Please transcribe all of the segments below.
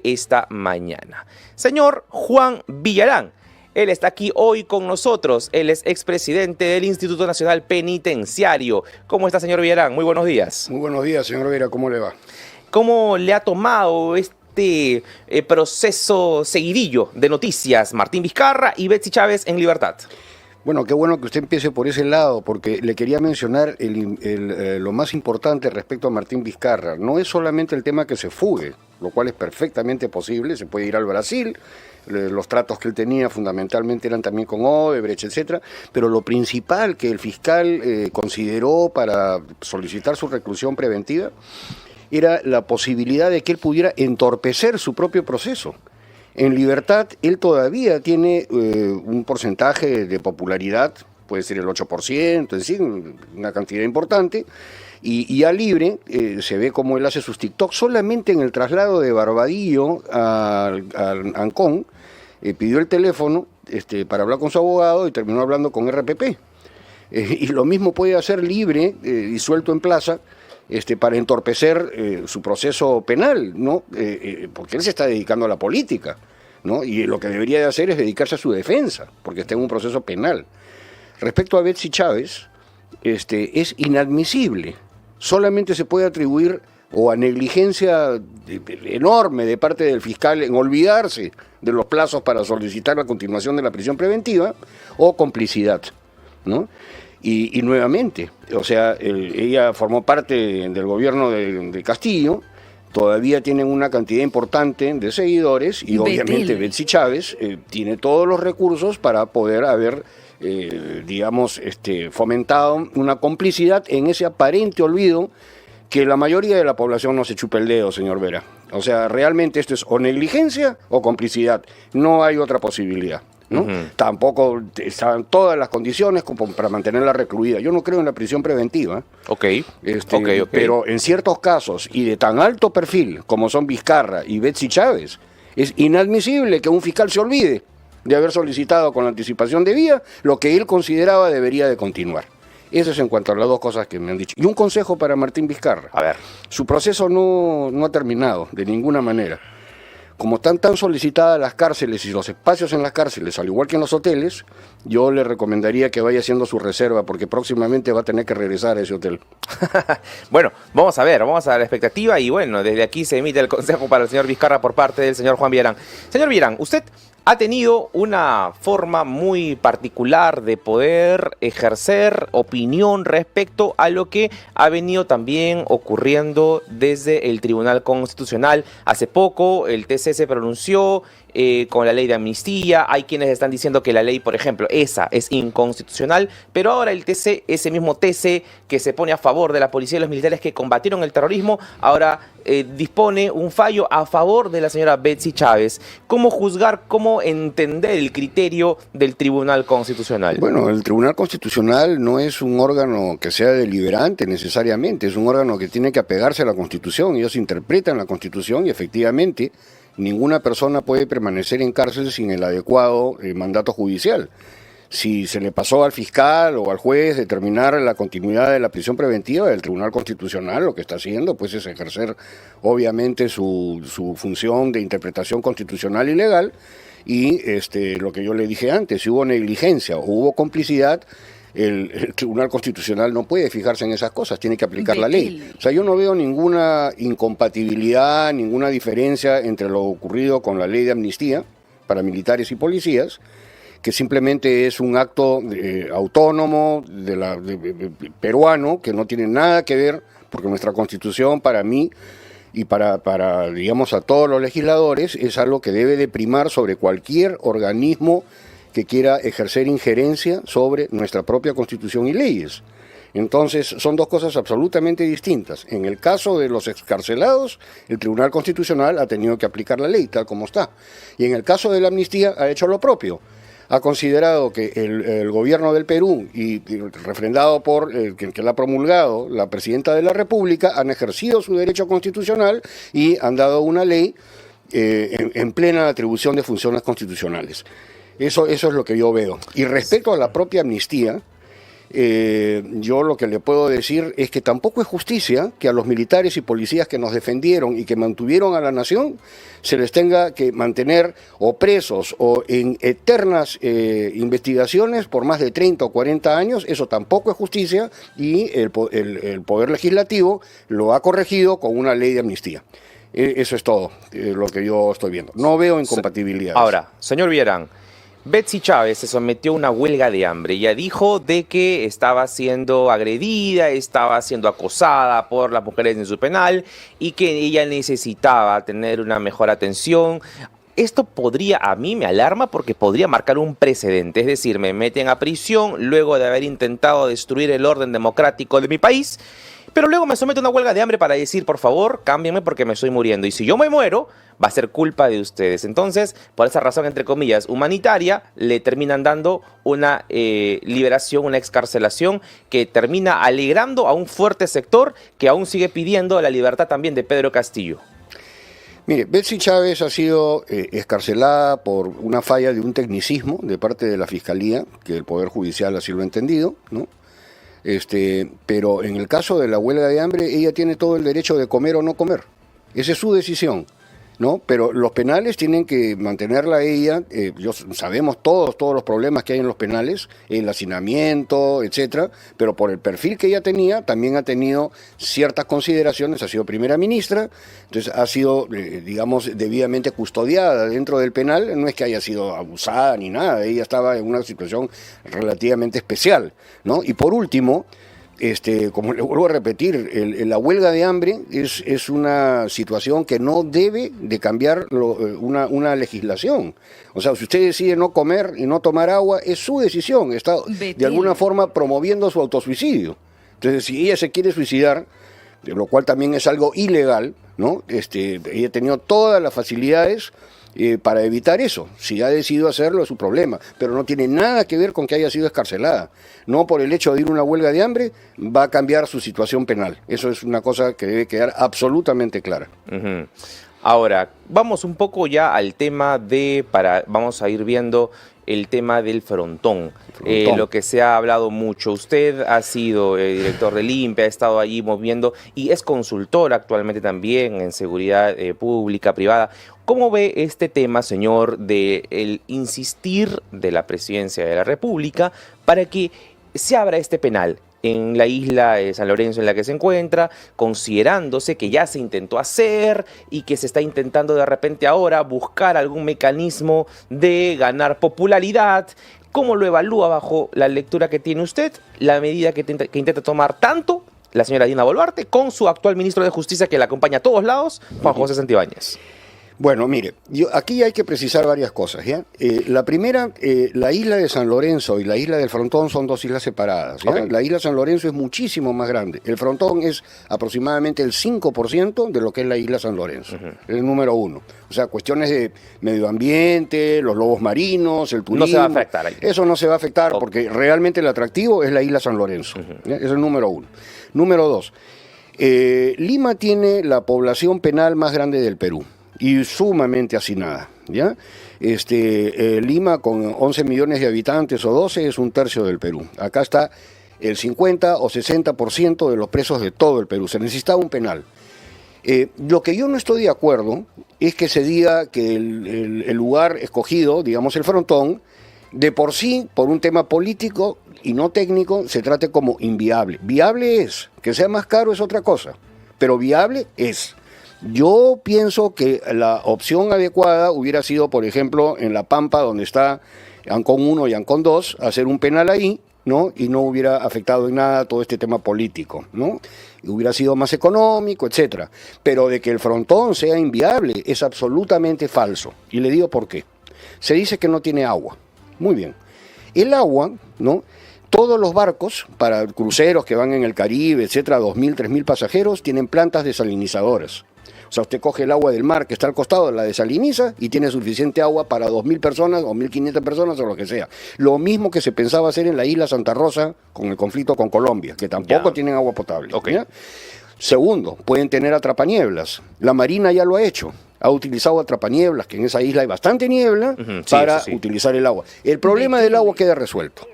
esta mañana. Señor Juan Villarán, él está aquí hoy con nosotros. Él es expresidente del Instituto Nacional Penitenciario. ¿Cómo está, señor Villarán? Muy buenos días. Muy buenos días, señor Vera. ¿Cómo le va? ¿Cómo le ha tomado este proceso seguidillo de noticias? Martín Vizcarra y Betsy Chávez en libertad. Bueno, qué bueno que usted empiece por ese lado, porque le quería mencionar lo más importante respecto a Martín Vizcarra. No es solamente el tema que se fugue, lo cual es perfectamente posible, se puede ir al Brasil, los tratos que él tenía fundamentalmente eran también con Odebrecht, etcétera, pero lo principal que el fiscal consideró para solicitar su reclusión preventiva era la posibilidad de que él pudiera entorpecer su propio proceso. En libertad, él todavía tiene un porcentaje de popularidad, puede ser el 8%, es decir, una cantidad importante, y ya libre se ve como él hace sus TikToks. Solamente en el traslado de Barbadillo a Ancón, pidió el teléfono para hablar con su abogado y terminó hablando con RPP. Y lo mismo puede hacer libre y suelto en plaza, para entorpecer su proceso penal, ¿no? Porque él se está dedicando a la política, ¿no? Y lo que debería de hacer es dedicarse a su defensa, porque está en un proceso penal. Respecto a Betsy Chávez, es inadmisible. Solamente se puede atribuir o a negligencia enorme de parte del fiscal en olvidarse de los plazos para solicitar la continuación de la prisión preventiva, o complicidad, ¿no? Y nuevamente, o sea, ella formó parte del gobierno de Castillo, todavía tienen una cantidad importante de seguidores y obviamente Betsy Chávez tiene todos los recursos para poder haber, digamos, fomentado una complicidad en ese aparente olvido que la mayoría de la población no se chupa el dedo, señor Vera. O sea, realmente esto es o negligencia o complicidad, no hay otra posibilidad, ¿no? Tampoco están todas las condiciones como para mantenerla recluida. Yo no creo en la prisión preventiva. Okay. Pero en ciertos casos y de tan alto perfil como son Vizcarra y Betsy Chávez, es inadmisible que un fiscal se olvide de haber solicitado con la anticipación debida lo que él consideraba debería de continuar. Eso es en cuanto a las dos cosas que me han dicho. Y un consejo para Martín Vizcarra. A ver. Su proceso no ha terminado de ninguna manera. Como están tan solicitadas las cárceles y los espacios en las cárceles, al igual que en los hoteles, yo le recomendaría que vaya haciendo su reserva, porque próximamente va a tener que regresar a ese hotel. Bueno, vamos a ver la expectativa y bueno, desde aquí se emite el consejo para el señor Vizcarra por parte del señor Juan Villarán. Señor Villarán, usted ha tenido una forma muy particular de poder ejercer opinión respecto a lo que ha venido también ocurriendo desde el Tribunal Constitucional. Hace poco el TC se pronunció con la ley de amnistía. Hay quienes están diciendo que la ley, por ejemplo, esa es inconstitucional, pero ahora el TC, ese mismo TC que se pone a favor de la policía y los militares que combatieron el terrorismo, ahora dispone un fallo a favor de la señora Betsy Chávez. ¿Cómo juzgar, cómo entender el criterio del Tribunal Constitucional? Bueno, el Tribunal Constitucional no es un órgano que sea deliberante necesariamente, es un órgano que tiene que apegarse a la Constitución. Ellos interpretan la Constitución y efectivamente ninguna persona puede permanecer en cárcel sin el adecuado mandato judicial. Si se le pasó al fiscal o al juez determinar la continuidad de la prisión preventiva, el Tribunal Constitucional lo que está haciendo pues es ejercer obviamente su función de interpretación constitucional y legal, y lo que yo le dije antes, si hubo negligencia o hubo complicidad, el Tribunal Constitucional no puede fijarse en esas cosas, tiene que aplicar la ley. O sea, yo no veo ninguna incompatibilidad, ninguna diferencia entre lo ocurrido con la ley de amnistía para militares y policías, que simplemente es un acto autónomo peruano, que no tiene nada que ver, porque nuestra Constitución, para mí y para digamos, a todos los legisladores, es algo que debe de primar sobre cualquier organismo que quiera ejercer injerencia sobre nuestra propia Constitución y leyes. Entonces, son dos cosas absolutamente distintas. En el caso de los excarcelados, el Tribunal Constitucional ha tenido que aplicar la ley tal como está. Y en el caso de la amnistía ha hecho lo propio. Ha considerado que el gobierno del Perú, y refrendado por que la ha promulgado la presidenta de la República, han ejercido su derecho constitucional y han dado una ley en plena atribución de funciones constitucionales. Eso es lo que yo veo. Y respecto a la propia amnistía, Yo lo que le puedo decir es que tampoco es justicia que a los militares y policías que nos defendieron y que mantuvieron a la nación se les tenga que mantener o presos o en eternas investigaciones por más de 30 o 40 años. Eso tampoco es justicia, y el Poder Legislativo lo ha corregido con una ley de amnistía. Eso es todo lo que yo estoy viendo. No veo incompatibilidades. Ahora, señor Villarán, Betsy Chávez se sometió a una huelga de hambre. Ella dijo de que estaba siendo agredida, estaba siendo acosada por las mujeres en su penal y que ella necesitaba tener una mejor atención. Esto podría, a mí me alarma porque podría marcar un precedente, es decir, me meten a prisión luego de haber intentado destruir el orden democrático de mi país, pero luego me someto a una huelga de hambre para decir, por favor, cámbienme porque me estoy muriendo. Y si yo me muero, va a ser culpa de ustedes. Entonces, por esa razón, entre comillas, humanitaria, le terminan dando una liberación, una excarcelación que termina alegrando a un fuerte sector que aún sigue pidiendo la libertad también de Pedro Castillo. Mire, Betsy Chávez ha sido excarcelada por una falla de un tecnicismo de parte de la Fiscalía, que el Poder Judicial así lo ha entendido, ¿no? Pero en el caso de la huelga de hambre, ella tiene todo el derecho de comer o no comer. Esa es su decisión, ¿no? Pero los penales tienen que mantenerla a ella. Sabemos todos los problemas que hay en los penales, el hacinamiento, etcétera, pero por el perfil que ella tenía, también ha tenido ciertas consideraciones. Ha sido primera ministra, entonces ha sido, digamos, debidamente custodiada dentro del penal. No es que haya sido abusada ni nada, ella estaba en una situación relativamente especial, ¿no? Y por último, como le vuelvo a repetir, la huelga de hambre es una situación que no debe de cambiar una legislación. O sea, si usted decide no comer y no tomar agua, es su decisión. Está de alguna forma promoviendo su autosuicidio. Entonces, si ella se quiere suicidar, lo cual también es algo ilegal, ¿no? Ella ha tenido todas las facilidades para evitar eso. Si ha decidido hacerlo, es su problema, pero no tiene nada que ver con que haya sido excarcelada. No por el hecho de ir a una huelga de hambre va a cambiar su situación penal. Eso es una cosa que debe quedar absolutamente clara. Uh-huh. Ahora, vamos un poco ya al tema vamos a ir viendo el tema del frontón. Lo que se ha hablado mucho. Usted ha sido director del INPE, ha estado allí moviendo y es consultor actualmente también en seguridad pública, privada. ¿Cómo ve este tema, señor, de el insistir de la Presidencia de la República para que se abra este penal en la isla de San Lorenzo en la que se encuentra, considerándose que ya se intentó hacer y que se está intentando de repente ahora buscar algún mecanismo de ganar popularidad? ¿Cómo lo evalúa bajo la lectura que tiene usted, la medida que intenta tomar tanto la señora Dina Boluarte con su actual ministro de Justicia que la acompaña a todos lados, Juan José Santibáñez? Bueno, mire, aquí hay que precisar varias cosas, ¿ya? La primera, la isla de San Lorenzo y la isla del Frontón son dos islas separadas, ¿ya? Okay. La isla de San Lorenzo es muchísimo más grande. El Frontón es aproximadamente el 5% de lo que es la isla San Lorenzo, el número uno. O sea, cuestiones de medio ambiente, los lobos marinos, el turismo. No se va a afectar ahí. Eso no se va a afectar porque realmente el atractivo es la isla San Lorenzo. ¿Ya? Es el número uno. Número dos, Lima tiene la población penal más grande del Perú y sumamente hacinada, ¿ya? Lima con 11 millones de habitantes o 12 es un tercio del Perú. Acá está el 50 o 60% de los presos de todo el Perú. Se necesitaba un penal. Lo que yo no estoy de acuerdo es que se diga que el lugar escogido, digamos el Frontón, de por sí, por un tema político y no técnico, se trate como inviable. Viable es, que sea más caro es otra cosa, pero viable es. Yo pienso que la opción adecuada hubiera sido, por ejemplo, en La Pampa, donde está Ancón 1 y Ancón 2, hacer un penal ahí, ¿no? Y no hubiera afectado en nada todo este tema político, ¿no? Y hubiera sido más económico, etcétera. Pero de que el Frontón sea inviable es absolutamente falso. Y le digo por qué. Se dice que no tiene agua. Muy bien. El agua, ¿no? Todos los barcos, para cruceros que van en el Caribe, etcétera, 2.000, 3.000 pasajeros, tienen plantas desalinizadoras. O sea, usted coge el agua del mar que está al costado, la desaliniza y tiene suficiente agua para 2.000 personas o 1.500 personas o lo que sea. Lo mismo que se pensaba hacer en la isla Santa Rosa con el conflicto con Colombia, que tampoco tienen agua potable. Okay. ¿Ya? Segundo, pueden tener atrapanieblas. La Marina ya lo ha hecho. Ha utilizado atrapanieblas, que en esa isla hay bastante niebla, para utilizar el agua. El problema del agua queda resuelto.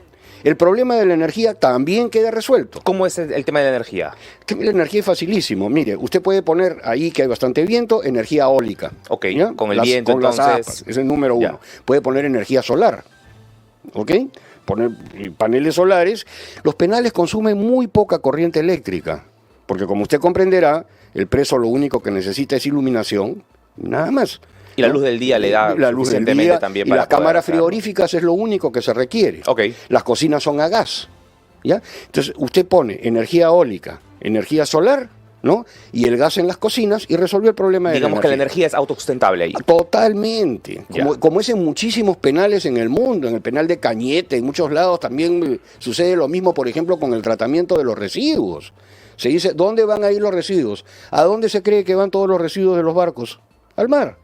El problema de la energía también queda resuelto. ¿Cómo es el tema de la energía? Que la energía es facilísimo. Mire, usted puede poner ahí que hay bastante viento, energía eólica. Ok, con el viento con las entonces... APAs, es el número uno. Ya. Puede poner energía solar. ¿Ok? Poner paneles solares. Los penales consumen muy poca corriente eléctrica. Porque como usted comprenderá, el preso lo único que necesita es iluminación, nada más. Y la luz del día le da la luz del suficientemente día, también y para las poder cámaras hacerlo. frigoríficas es lo único que se requiere. Ok. Las cocinas son a gas. ¿Ya? Entonces usted pone energía eólica, energía solar, ¿no? Y el gas en las cocinas y resolvió el problema de Digamos que la energía es autosustentable ahí. Totalmente. Ya. Como es en muchísimos penales en el mundo, en el penal de Cañete, en muchos lados también sucede lo mismo, por ejemplo, con el tratamiento de los residuos. Se dice, ¿dónde van a ir los residuos? ¿A dónde se cree que van todos los residuos de los barcos? Al mar.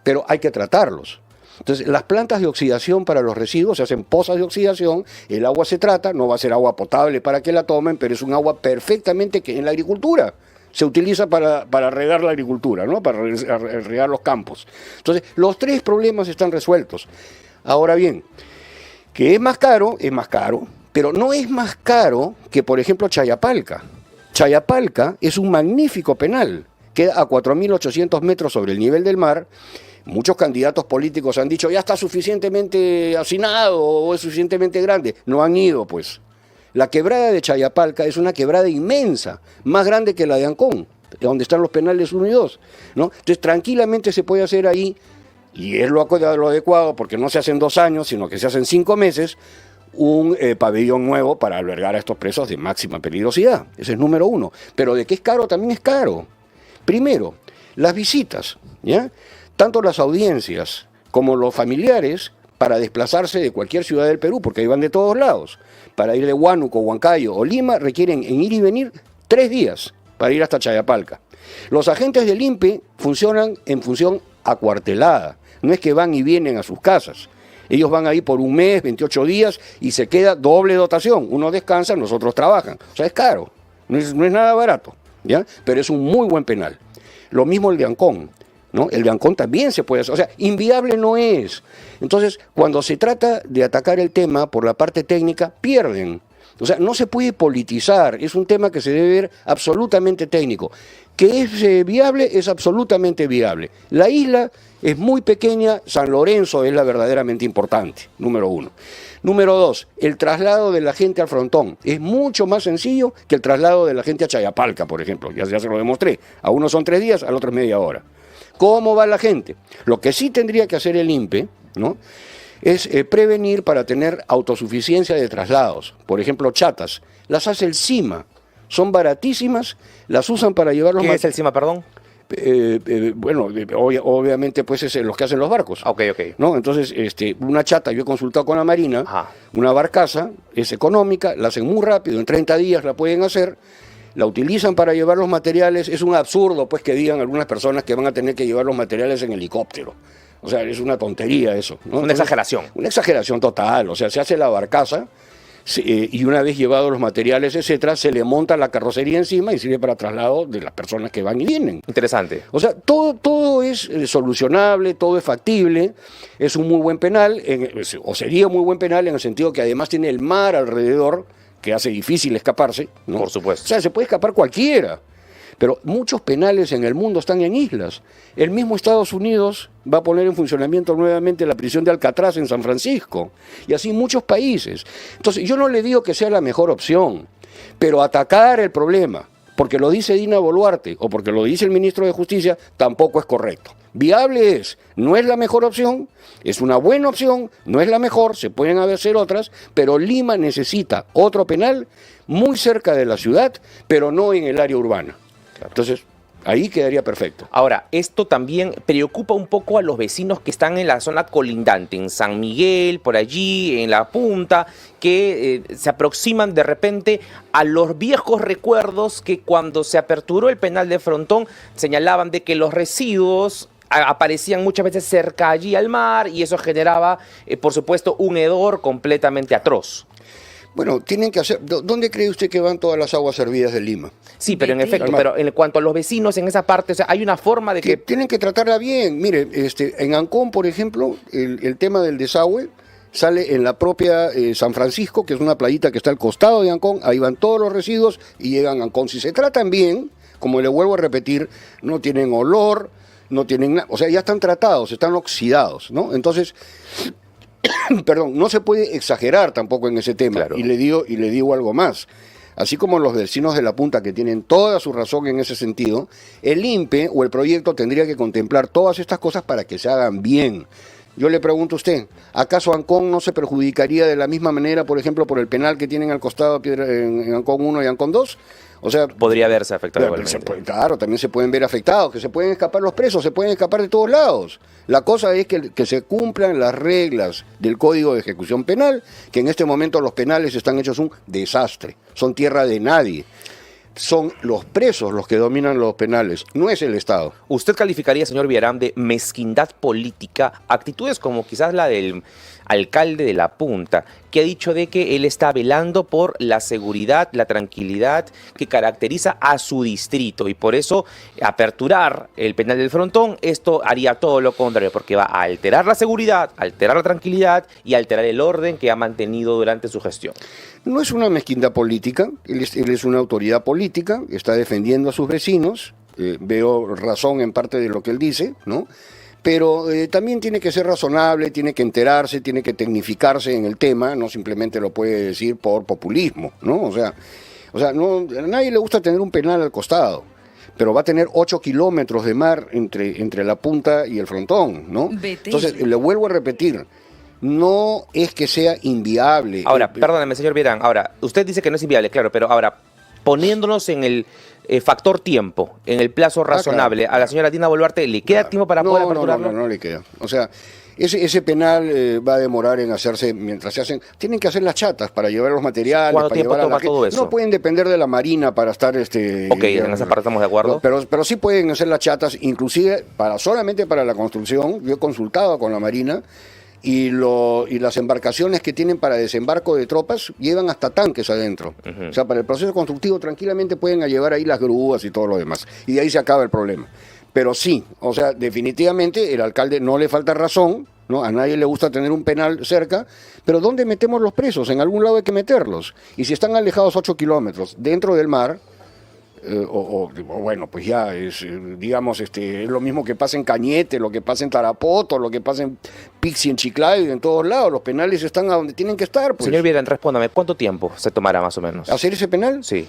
Pero hay que tratarlos. Entonces, las plantas de oxidación para los residuos se hacen pozas de oxidación, el agua se trata, no va a ser agua potable para que la tomen, pero es un agua perfectamente que en la agricultura se utiliza para regar la agricultura, ¿no? Para regar los campos. Entonces, los tres problemas están resueltos. Ahora bien, que es más caro, pero no es más caro que, por ejemplo, Chayapalca. Chayapalca es un magnífico penal, queda a 4.800 metros sobre el nivel del mar. Muchos candidatos políticos han dicho, ya está suficientemente hacinado o es suficientemente grande. No han ido, pues. La quebrada de Chayapalca es una quebrada inmensa, más grande que la de Ancón, donde están los penales 1 y 2, ¿no? Entonces, tranquilamente se puede hacer ahí, y es lo adecuado, porque no se hace en 2 años, sino que se hace en 5 meses, un pabellón nuevo para albergar a estos presos de máxima peligrosidad. Ese es número uno. Pero de que es caro, también es caro. Primero, las visitas, ¿ya? Tanto las audiencias como los familiares para desplazarse de cualquier ciudad del Perú, porque ahí van de todos lados, para ir de Huánuco, Huancayo o Lima, requieren en ir y venir 3 días para ir hasta Chayapalca. Los agentes del INPE funcionan en función acuartelada, no es que van y vienen a sus casas. Ellos van ahí por 1 mes, 28 días y se queda doble dotación. Uno descansa, nosotros trabajan. O sea, es caro, no es nada barato, ¿ya? Pero es un muy buen penal. Lo mismo el de Ancón, ¿no? El de Ancón también se puede hacer. O sea, inviable no es. Entonces, cuando se trata de atacar el tema por la parte técnica, pierden. O sea, no se puede politizar. Es un tema que se debe ver absolutamente técnico. Que es viable, es absolutamente viable. La isla es muy pequeña, San Lorenzo es la verdaderamente importante, número 1. Número 2, el traslado de la gente al frontón es mucho más sencillo que el traslado de la gente a Chayapalca, por ejemplo. Ya se lo demostré. A uno son 3 días, al otro es media hora. ¿Cómo va la gente? Lo que sí tendría que hacer el INPE, ¿no?, es prevenir para tener autosuficiencia de traslados. Por ejemplo, chatas. Las hace el CIMA. Son baratísimas, las usan para llevar los... ¿Qué es el CIMA, perdón? Bueno, obviamente pues es los que hacen los barcos. Ok. ¿No? Entonces, una chata, yo he consultado con la Marina, Ajá. una barcaza, es económica, la hacen muy rápido, en 30 días la pueden hacer, la utilizan para llevar los materiales. Es un absurdo pues que digan algunas personas que van a tener que llevar los materiales en helicóptero. O sea, es una tontería eso, ¿no? Una exageración. Una exageración total. O sea, se hace la barcaza y una vez llevados los materiales, etcétera, se le monta la carrocería encima y sirve para traslado de las personas que van y vienen. Interesante. O sea, todo es solucionable, todo es factible, es un muy buen penal, o sería un muy buen penal en el sentido que además tiene el mar alrededor, que hace difícil escaparse, ¿no? Por supuesto. O sea, se puede escapar cualquiera. Pero muchos penales en el mundo están en islas. El mismo Estados Unidos va a poner en funcionamiento nuevamente la prisión de Alcatraz en San Francisco. Y así muchos países. Entonces, yo no le digo que sea la mejor opción, pero atacar el problema, porque lo dice Dina Boluarte o porque lo dice el ministro de Justicia, tampoco es correcto. Viable es, no es la mejor opción, es una buena opción, no es la mejor, se pueden hacer otras, pero Lima necesita otro penal muy cerca de la ciudad, pero no en el área urbana. Claro. Entonces, ahí quedaría perfecto. Ahora, esto también preocupa un poco a los vecinos que están en la zona colindante, en San Miguel, por allí, en La Punta, que se aproximan de repente a los viejos recuerdos que cuando se aperturó el penal de Frontón señalaban de que los residuos aparecían muchas veces cerca allí al mar y eso generaba, por supuesto, un hedor completamente atroz. Bueno, tienen que hacer... ¿Dónde cree usted que van todas las aguas servidas de Lima? Sí, pero en efecto, pero en cuanto a los vecinos en esa parte, o sea, hay una forma de que... Tienen que tratarla bien. Mire, en Ancón, por ejemplo, el tema del desagüe sale en la propia San Francisco, que es una playita que está al costado de Ancón, ahí van todos los residuos y llegan a Ancón. Si se tratan bien, como le vuelvo a repetir, no tienen olor, no tienen nada, o sea, ya están tratados, están oxidados, ¿no? Entonces, perdón, no se puede exagerar tampoco en ese tema. Claro. Y le digo algo más. Así como los vecinos de la Punta, que tienen toda su razón en ese sentido, el INPE o el proyecto tendría que contemplar todas estas cosas para que se hagan bien. Yo le pregunto a usted, ¿acaso Ancón no se perjudicaría de la misma manera, por ejemplo, por el penal que tienen al costado en Ancón 1 y Ancón 2? O sea, Podría verse afectado igualmente. Claro, también se pueden ver afectados, que se pueden escapar los presos, se pueden escapar de todos lados. La cosa es que se cumplan las reglas del Código de Ejecución Penal, que en este momento los penales están hechos un desastre, son tierra de nadie. Son los presos los que dominan los penales, no es el Estado. ¿Usted calificaría, señor Villarán, de mezquindad política actitudes como quizás la del alcalde de La Punta, que ha dicho de que él está velando por la seguridad, la tranquilidad que caracteriza a su distrito y por eso aperturar el penal del Frontón, esto haría todo lo contrario, porque va a alterar la seguridad, alterar la tranquilidad y alterar el orden que ha mantenido durante su gestión? No es una mezquindad política, él es una autoridad política, está defendiendo a sus vecinos, veo razón en parte de lo que él dice, ¿no? Pero también tiene que ser razonable, tiene que enterarse, tiene que tecnificarse en el tema, no simplemente lo puede decir por populismo, ¿no? O sea no, a nadie le gusta tener un penal al costado, pero va a tener 8 kilómetros de mar entre La Punta y el Frontón, ¿no? Entonces, le vuelvo a repetir, no es que sea inviable. Ahora, perdóname, señor Villarán, ahora, usted dice que no es inviable, claro, pero ahora, poniéndonos en el factor tiempo, en el plazo razonable, claro. A la señora Dina Boluarte, ¿le queda tiempo para poder aperturarlo? No le queda. O sea, ese penal va a demorar en hacerse, mientras se hacen, tienen que hacer las chatas para llevar los materiales, ¿Cuánto para tiempo llevar a toma la gente. todo eso? No pueden depender de la Marina para estar Ok, en esa parte estamos de acuerdo. Pero sí pueden hacer las chatas, inclusive solamente para la construcción. Yo he consultado con la Marina y las embarcaciones que tienen para desembarco de tropas llevan hasta tanques adentro. O sea, para el proceso constructivo tranquilamente pueden llevar ahí las grúas y todo lo demás. Y de ahí se acaba el problema. Pero sí, o sea, definitivamente el alcalde no le falta razón, ¿no? A nadie le gusta tener un penal cerca, pero ¿dónde metemos los presos? En algún lado hay que meterlos. Y si están alejados 8 kilómetros dentro del mar, bueno, pues ya es, digamos, es lo mismo que pasa en Cañete, lo que pasa en Tarapoto, lo que pasa en Pixi, en Chiclayo, en todos lados. Los penales están a donde tienen que estar, pues. Señor Villarán, respóndame, ¿cuánto tiempo se tomará más o menos? ¿Hacer ese penal? Sí.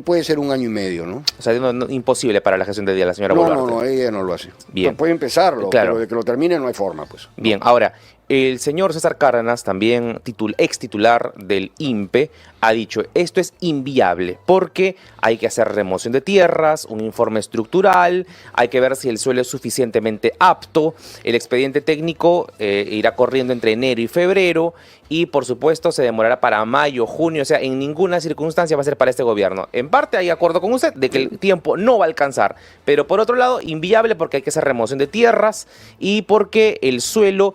Puede ser 1 año y medio, ¿no? O sea, imposible para la gestión de día la señora Boluarte. No, ella no lo hace. Bien. Puede empezarlo, Claro. pero de que lo termine no hay forma, pues. Bien, ahora, el señor César Cárdenas, también ex titular del INPE, ha dicho, esto es inviable porque hay que hacer remoción de tierras, un informe estructural, hay que ver si el suelo es suficientemente apto, el expediente técnico irá corriendo entre enero y febrero y por supuesto se demorará para mayo, junio, o sea, en ninguna circunstancia va a ser para este gobierno. En parte hay acuerdo con usted de que el tiempo no va a alcanzar, pero por otro lado, inviable porque hay que hacer remoción de tierras y porque el suelo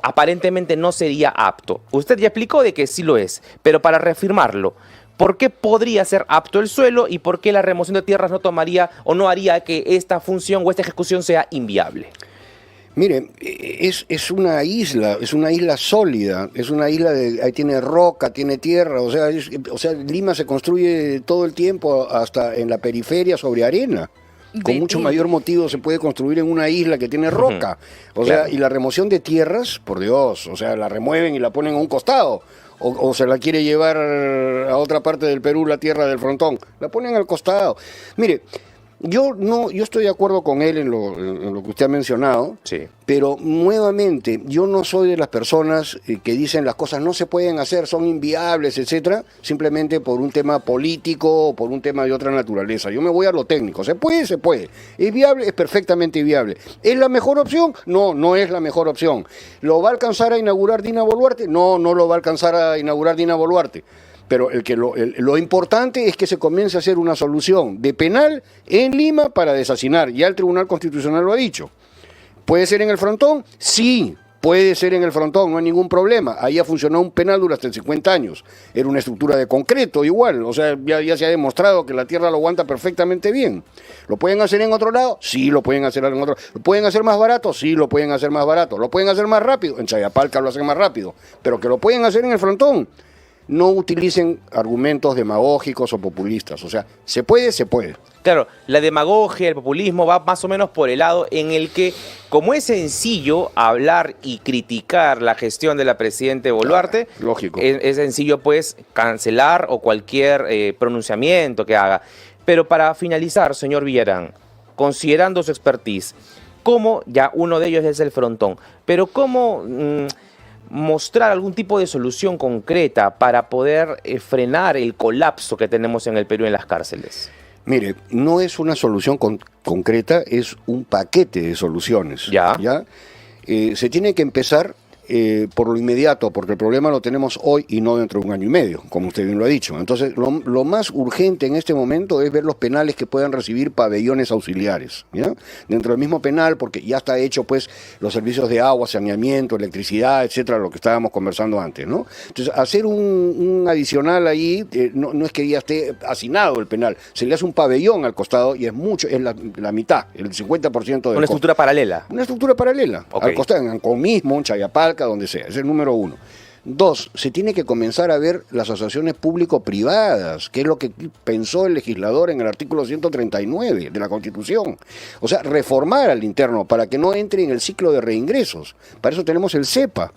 aparentemente no sería apto. Usted ya explicó de que sí lo es, pero para reafirmarlo, ¿por qué podría ser apto el suelo y por qué la remoción de tierras no tomaría o no haría que esta función o esta ejecución sea inviable? Mire, es una isla sólida, es una isla ahí tiene roca, tiene tierra, o sea, Lima se construye todo el tiempo hasta en la periferia sobre arena. Con mucho mayor motivo se puede construir en una isla que tiene roca. O sea, Claro. y la remoción de tierras, por Dios, o sea, la remueven y la ponen a un costado. O se la quiere llevar a otra parte del Perú, la tierra del Frontón, la ponen al costado. Mire, yo estoy de acuerdo con él en lo que usted ha mencionado, Sí. pero nuevamente, yo no soy de las personas que dicen las cosas no se pueden hacer, son inviables, etcétera, simplemente por un tema político o por un tema de otra naturaleza. Yo me voy a lo técnico. ¿Se puede? Se puede. ¿Es viable? Es perfectamente viable. ¿Es la mejor opción? No, no es la mejor opción. ¿Lo va a alcanzar a inaugurar Dina Boluarte? No, no lo va a alcanzar a inaugurar Dina Boluarte. Pero lo importante es que se comience a hacer una solución de penal en Lima para deshacinar. Ya el Tribunal Constitucional lo ha dicho. ¿Puede ser en el Frontón? Sí, Puede ser en el frontón, no hay ningún problema. Ahí ha funcionado un penal durante 50 años. Era una estructura de concreto igual, o sea, ya se ha demostrado que la tierra lo aguanta perfectamente bien. ¿Lo pueden hacer en otro lado? Sí, lo pueden hacer en otro. ¿Lo pueden hacer más barato? Sí, lo pueden hacer más barato. ¿Lo pueden hacer más rápido? En Chayapalca lo hacen más rápido. Pero que lo pueden hacer en el frontón. No utilicen argumentos demagógicos o populistas. O sea, se puede, se puede. Claro, la demagogia, el populismo va más o menos por el lado en el que, como es sencillo hablar y criticar la gestión de la presidenta Boluarte, lógico. Es sencillo pues cancelar o cualquier pronunciamiento que haga. Pero para finalizar, señor Villarán, considerando su expertise, ¿cómo, ya uno de ellos es el frontón, pero cómo mostrar algún tipo de solución concreta para poder frenar el colapso que tenemos en el Perú en las cárceles? Mire, no es una solución concreta, es un paquete de soluciones. Ya. Se tiene que empezar por lo inmediato, porque el problema lo tenemos hoy y no dentro de un año y medio, como usted bien lo ha dicho. Entonces, lo más urgente en este momento es ver los penales que puedan recibir pabellones auxiliares, ¿ya? Dentro del mismo penal, porque ya está hecho pues los servicios de agua, saneamiento, electricidad, etcétera, lo que estábamos conversando antes, ¿no? Entonces, hacer un adicional ahí, no es que ya esté hacinado el penal, se le hace un pabellón al costado y es mucho, es la mitad, el 50% de Una estructura paralela. Una estructura paralela, Okay. al costado, en Ancón mismo, en Chayapalca, donde sea, es el número uno. Dos, se tiene que comenzar a ver las asociaciones público-privadas, que es lo que pensó el legislador en el artículo 139 de la Constitución. O sea, reformar al interno para que no entre en el ciclo de reingresos. Para eso tenemos el CEPA,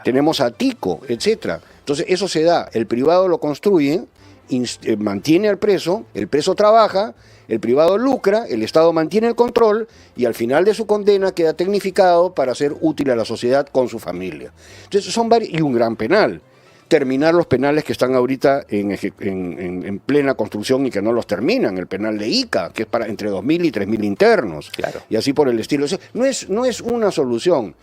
tenemos a TICO, etcétera. Entonces, eso se da, el privado lo construye, mantiene al preso, el preso trabaja, el privado lucra, el Estado mantiene el control y al final de su condena queda tecnificado para ser útil a la sociedad con su familia. Entonces son varios, y un gran penal. Terminar los penales que están ahorita en plena construcción y que no los terminan, el penal de Ica, que es para entre 2.000 y 3.000 internos, Claro. y así por el estilo. O sea, no es una solución,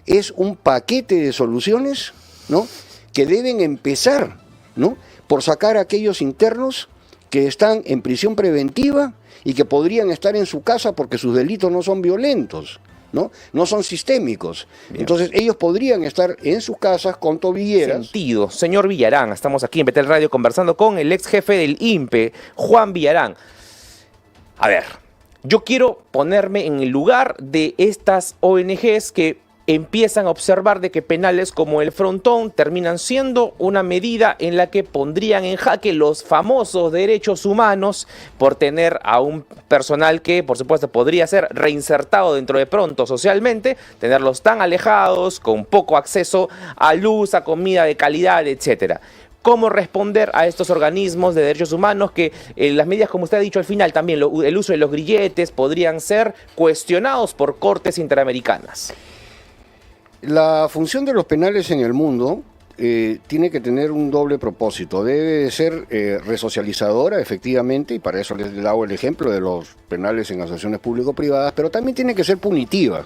es un paquete de soluciones, ¿no?, que deben empezar, ¿no?, por sacar a aquellos internos que están en prisión preventiva y que podrían estar en su casa porque sus delitos no son violentos, no son sistémicos. Bien. Entonces ellos podrían estar en sus casas con tobilleras. Sentido. Señor Villarán, estamos aquí en Betel Radio conversando con el ex jefe del INPE, Juan Villarán. A ver, yo quiero ponerme en el lugar de estas ONGs que empiezan a observar de que penales como el frontón terminan siendo una medida en la que pondrían en jaque los famosos derechos humanos por tener a un personal que, por supuesto, podría ser reinsertado dentro de pronto socialmente, tenerlos tan alejados, con poco acceso a luz, a comida de calidad, etcétera. ¿Cómo responder a estos organismos de derechos humanos que las medidas, como usted ha dicho al final, también el uso de los grilletes podrían ser cuestionados por cortes interamericanas? La función de los penales en el mundo tiene que tener un doble propósito. Debe ser resocializadora, efectivamente, y para eso les hago el ejemplo de los penales en asociaciones público-privadas, pero también tiene que ser punitiva.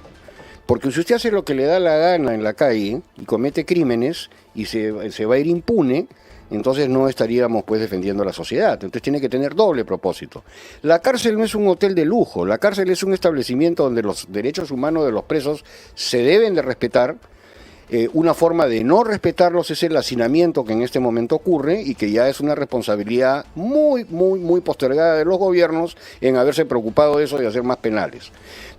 Porque si usted hace lo que le da la gana en la calle y comete crímenes y se va a ir impune, entonces no estaríamos pues defendiendo a la sociedad. Entonces tiene que tener doble propósito. La cárcel no es un hotel de lujo, la cárcel es un establecimiento donde los derechos humanos de los presos se deben de respetar. Una forma de no respetarlos es el hacinamiento que en este momento ocurre y que ya es una responsabilidad muy postergada de los gobiernos en haberse preocupado de eso y hacer más penales.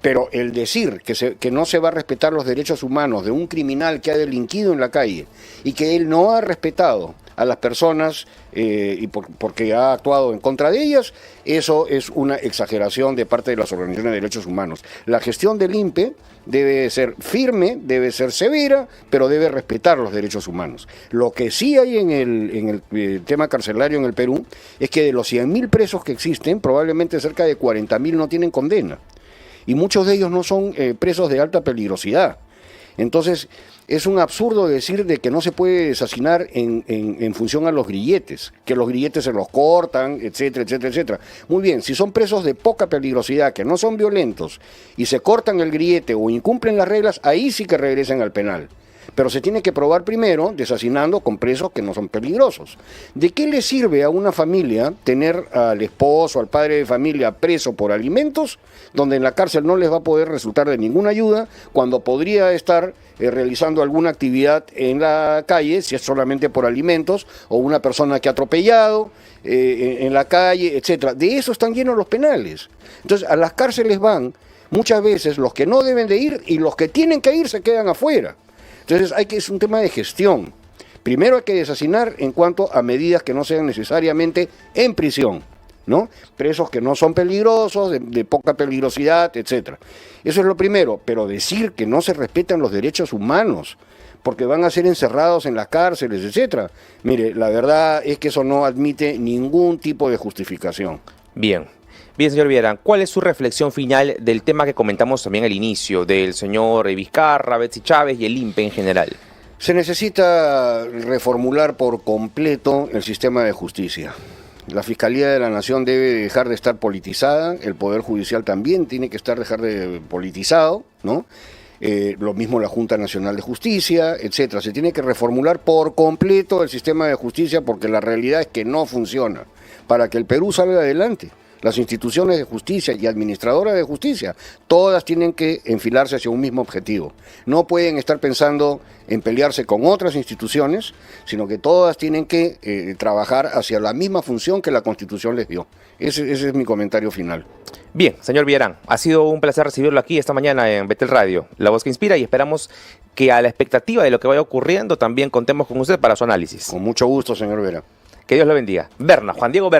Pero el decir que no se va a respetar los derechos humanos de un criminal que ha delinquido en la calle y que él no ha respetado a las personas porque ha actuado en contra de ellas, eso es una exageración de parte de las organizaciones de derechos humanos. La gestión del INPE debe ser firme, debe ser severa, pero debe respetar los derechos humanos. Lo que sí hay en el tema carcelario en el Perú es que de los 100.000 presos que existen, probablemente cerca de 40.000 no tienen condena. Y muchos de ellos no son presos de alta peligrosidad. Entonces, es un absurdo decir de que no se puede desasinar en función a los grilletes, que los grilletes se los cortan, etcétera, etcétera, etcétera. Muy bien, si son presos de poca peligrosidad, que no son violentos, y se cortan el grillete o incumplen las reglas, ahí sí que regresen al penal. pero se tiene que probar primero desasinando con presos que no son peligrosos. ¿De qué le sirve a una familia tener al esposo, al padre de familia preso por alimentos, donde en la cárcel no les va a poder resultar de ninguna ayuda, cuando podría estar realizando alguna actividad en la calle, si es solamente por alimentos, o una persona que ha atropellado en la calle, etcétera? De eso están llenos los penales. Entonces, a las cárceles van muchas veces los que no deben de ir, y los que tienen que ir se quedan afuera. Entonces, es un tema de gestión. Primero hay que desasinar en cuanto a medidas que no sean necesariamente en prisión, ¿no? Presos que no son peligrosos, de poca peligrosidad, etcétera. Eso es lo primero, pero decir que no se respetan los derechos humanos porque van a ser encerrados en las cárceles, etcétera. Mire, la verdad es que eso no admite ningún tipo de justificación. Bien. Bien, señor Villagrán, ¿cuál es su reflexión final del tema que comentamos también al inicio, del señor Vizcarra, Betsy Chávez y el INPE en general? Se necesita reformular por completo el sistema de justicia. La Fiscalía de la Nación debe dejar de estar politizada, el Poder Judicial también tiene que dejar de politizado, ¿no? Lo mismo la Junta Nacional de Justicia, etcétera. Se tiene que reformular por completo el sistema de justicia porque la realidad es que no funciona. Para que el Perú salga adelante, las instituciones de justicia y administradoras de justicia, todas tienen que enfilarse hacia un mismo objetivo. No pueden estar pensando en pelearse con otras instituciones, sino que todas tienen que trabajar hacia la misma función que la Constitución les dio. Ese es mi comentario final. Bien, señor Villagrán, ha sido un placer recibirlo aquí esta mañana en Betel Radio, La Voz que Inspira, y esperamos que a la expectativa de lo que vaya ocurriendo también contemos con usted para su análisis. Con mucho gusto, señor Vera. Que Dios lo bendiga. Berna, Juan Diego Berna.